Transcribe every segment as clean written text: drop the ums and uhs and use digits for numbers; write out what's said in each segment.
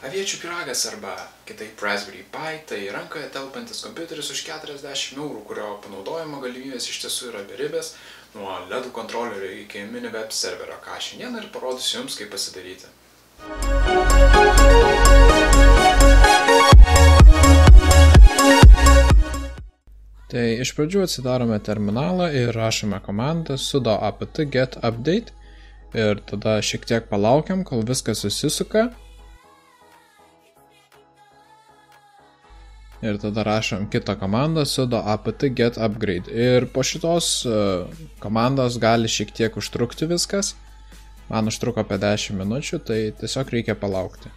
Aviečių pyragas arba kitaip Raspberry Pi tai rankoje telpantis kompiuteris už 40 €, kurio panaudojimo galimybės iš tiesų yra beribės, nuo LED kontrolerio iki mini web serverio, ką šiandien ir parodysiu jums, kaip pasidaryti. Tai iš pradžių atsidarome terminalą ir rašome komandą sudo apt get update ir tada šiek tiek palaukiam, kol viskas susisuka. Ir tada rašom kitą komandą sudo apt get upgrade. Ir po šitos komandos gali šiek tiek užtrukti viskas. Man užtruko apie 10 minučių, tai tiesiog reikia palaukti.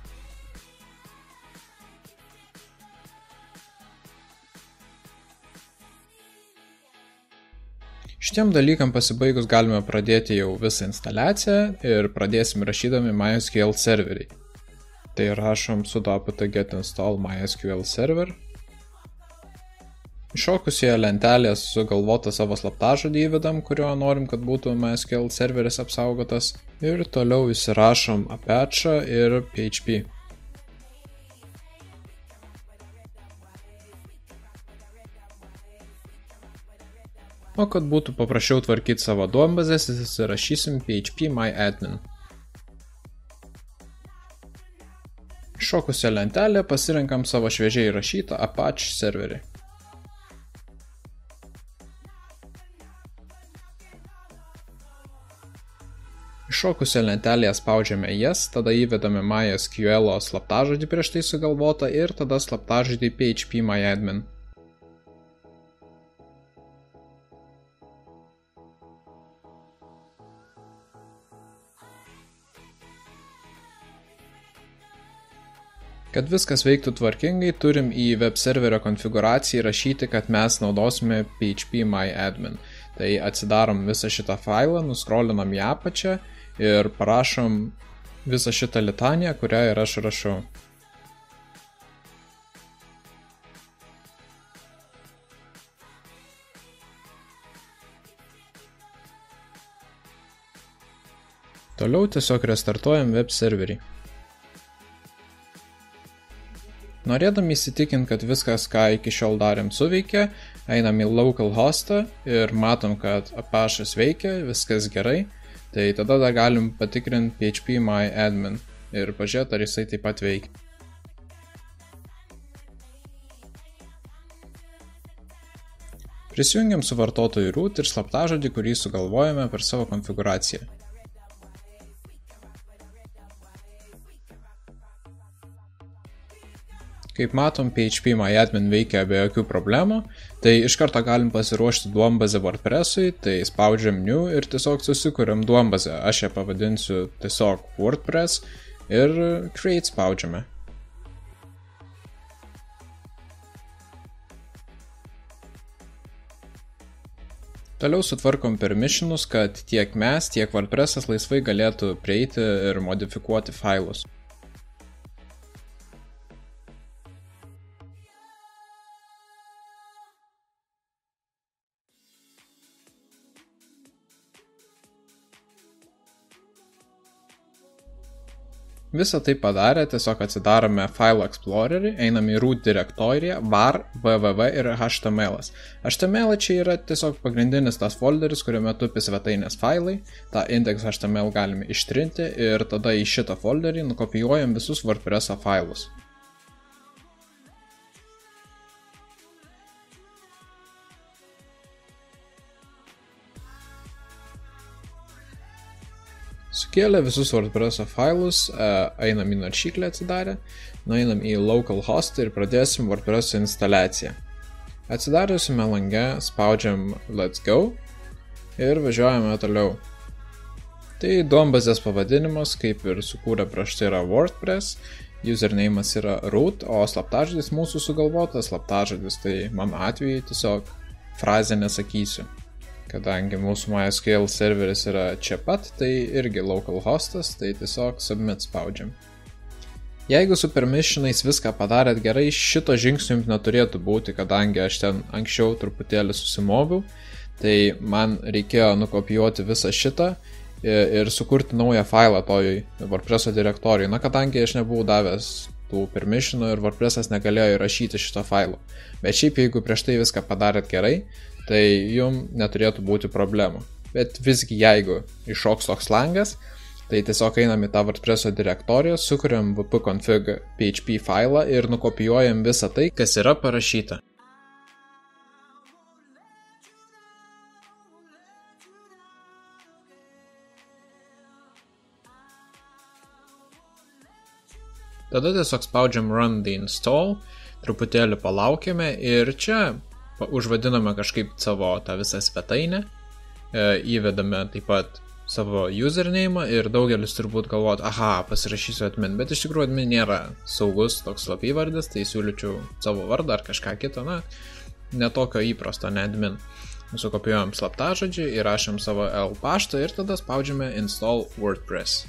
Šitiem dalykam pasibaigus galime pradėti jau visą instaliaciją ir pradėsim rašydami MySQL serverį. Tai rašom sudo apt get install MySQL server. Iššokusioje lentelėje sugalvotą savo slaptažodį įvedam, kurio norim, kad būtų MySQL serveris apsaugotas. Ir toliau įsirašom Apache ir PHP. O kad būtų paprasčiau tvarkyti savo duombazės, įsirašysim PHP myadmin. Iššokusią lentelę pasirenkam savo šviežiai rašytą Apache serverį. Iššokusią lentelėje spaudžiame yes, tada įvedame MySQL slaptažodį prieš tai sugalvotą ir tada slaptažodį PHP myadmin. Kad viskas veiktų tvarkingai, turim į web serverio konfiguraciją įrašyti, kad mes naudosime PHP myadmin. Tai atsidarom visą šitą failą, nuskrolinam į apačią ir parašom visą šitą litaniją, kurią ir aš rašau. Toliau tiesiog restartuojam web serverį. Norėdami įsitikinti, kad viskas, ką iki šiol darėm, suveikia, einam į localhostą ir matom, kad Apache'as veikia, viskas gerai, tai tada dar galim patikrinti PHP myadmin ir pažiūrėti, ar jisai taip pat veikia. Prisijungiam su vartotojų root ir slaptažodį, kurį sugalvojame per savo konfiguraciją. Kaip matom, PHP myadmin veikia be jokių problemų, tai iš karto galim pasiruošti duombazę WordPress'ui, tai spaudžiam new ir tiesiog susikuriam duombazę. Aš ją pavadinsiu tiesiog WordPress ir create spaudžiame. Toliau sutvarkom permissionus, kad tiek mes, tiek WordPress'as laisvai galėtų prieiti ir modifikuoti failus. Visą tai padarę, tiesiog atsidarome File Explorerį, einam į root direktoriją, var, www ir html. HTML čia yra tiesiog pagrindinis tas folderis, kuriame tupi svetainės failai. Ta index.html galime ištrinti ir tada į šitą folderį nukopijuojam visus WordPress'o failus. Sukėlę visus WordPress'o failus, einam į naršyklę atsidarę, nueinam į localhost ir pradėsim WordPress'o instaliaciją. Atsidariusime lange, spaudžiam Let's Go ir važiuojame toliau. Tai duombazės pavadinimas, kaip ir sukūrė prieš tai, yra WordPress, username'as yra root, o slaptažodis mūsų sugalvotas slaptažodis, tai mano atveju tiesiog frazę nesakysiu. Kadangi mūsų MySQL serveris yra čia pat, tai irgi localhostas, tai tiesiog submit spaudžiam. Jeigu su permissionais viską padarėt gerai, šito žingsnio jums neturėtų būti, kadangi aš ten anksčiau truputėlį susimoviau, tai man reikėjo nukopijuoti visą šitą ir sukurti naują failą toj WordPress'o direktorijai. Na, kadangi aš nebuvau davęs tų permissionų ir WordPress'as negalėjo įrašyti šito failo. Bet šiaip jeigu prieš tai viską padarėt gerai, tai jum neturėtų būti problemų. Bet visgi jeigu iššoks toks langas, tai tiesiog einam į tą WordPress'o direktoriją, sukuriam wp-config PHP failą ir nukopijuojam visą tai, kas yra parašyta. Tada tiesiog spaudžiam run the install, truputėlį palaukime ir čia užvadiname kažkaip savo tą visą svetainę, įvedame taip pat savo username ir daugelis turbūt galvot, aha, pasirašysiu admin, bet iš tikrųjų admin nėra saugus toks slapyvardis, tai siūlyčiau savo vardą ar kažką kito, netokio įprasto, ne admin. Sukopijuojam slaptažodžį, įrašėm savo L paštą ir tada spaudžiame install WordPress.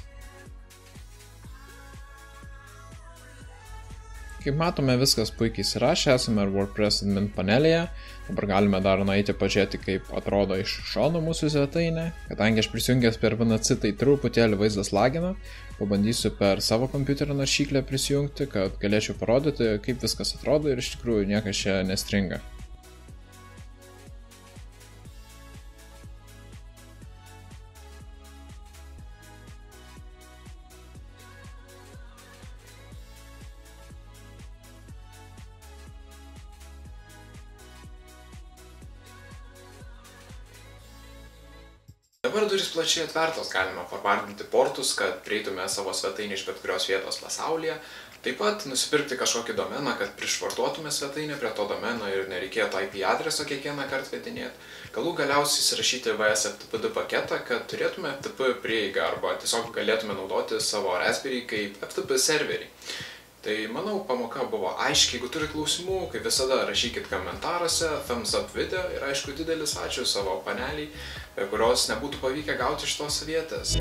Kaip matome, viskas puikiai įsirašę, esame WordPress admin panelėje. Dabar galime dar nueiti pažiūrėti, kaip atrodo iš šono mūsų svetainė. Kadangi aš prisijungęs per VNC, tai truputėlį vaizdas lagina. Pabandysiu per savo kompiuterio naršyklę prisijungti, kad galėčiau parodyti, kaip viskas atrodo ir iš tikrųjų niekas čia nestringa. Dabar durys plačiai atvertos, galime forwardinti portus, kad prieitume savo svetainį iš bet kurios vietos pasaulyje. Taip pat nusipirkti kažkokį domeną, kad prišvartuotume svetainę prie to domeno ir nereikėtų IP adreso kiekvieną kartą vedinėti. Galų galiausiai įsirašyti VS FTPD paketą, kad turėtume FTP prieigą arba tiesiog galėtume naudoti savo Raspberry kaip FTP serverį. Tai manau, pamoka buvo aiški. Jeigu turi klausimų, kaip visada, rašykit komentaruose, thumbs up video ir aišku didelis ačiū savo paneliai, be kurios nebūtų pavykę gauti šitos vietės.